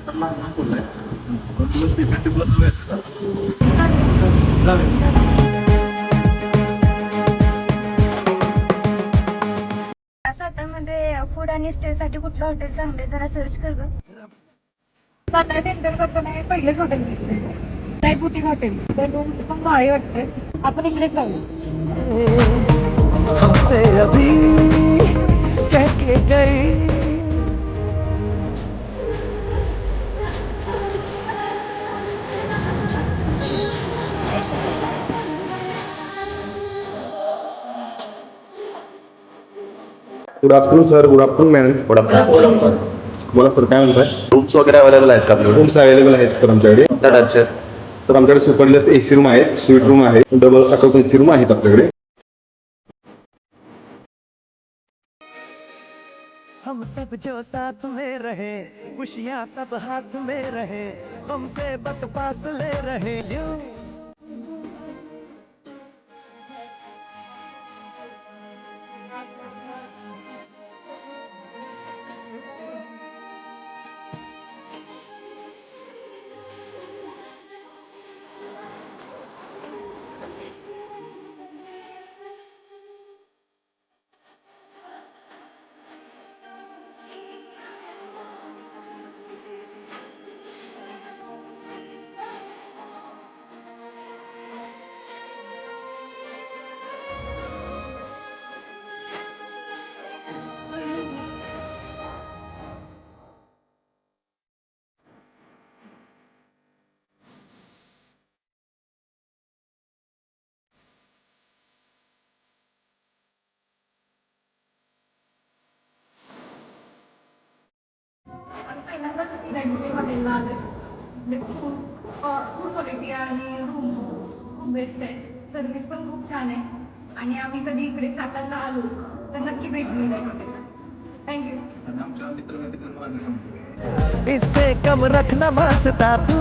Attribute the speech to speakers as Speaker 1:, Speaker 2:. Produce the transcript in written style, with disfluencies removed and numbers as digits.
Speaker 1: सातारमध्ये फूड आणि स्टे साठी कुठलं हॉटेल चांगलं आहे जरा सर्च कर ग. सातारा सेंटर करताना पहिलेच हॉटेल दिसते लाईट बुटीक हॉटेल तर रूम्स पण भारी वाटते. आपण इकडे जाऊ.
Speaker 2: हमसे अभी कह के गई
Speaker 3: good afternoon sir. Good afternoon madam. Good afternoon. बोला सर, काय म्हणताय?
Speaker 4: रूम्स वगैरे अवेलेबल आहेत का आपल्याकडे?
Speaker 3: रूम्स अवेलेबल आहेत सर आमच्याकडे.
Speaker 4: टाटाचे
Speaker 3: सर आमच्याकडे सुपरलेस एसी रूम आहेत, स्वीट रूम आहे, डबल ऑक्युपन्सी रूम आहेत आपल्याकडे.
Speaker 2: हम सब जो साथ में रहे खुशियाँ सब हाथ में रहे हमसे बस फासले रहे यूं
Speaker 1: पहिल्यांदाच लाईट बुटीक हॉटेलला आले. फूड क्वालिटी आणि रूम खूप बेस्ट आहे. सर्विस पण खूप छान आहे आणि आम्ही कधी इकडे सातारला आलो तर नक्की भेट दिली हॉटेलला. थँक्यू.
Speaker 2: इससे कम रखना मस्ता तू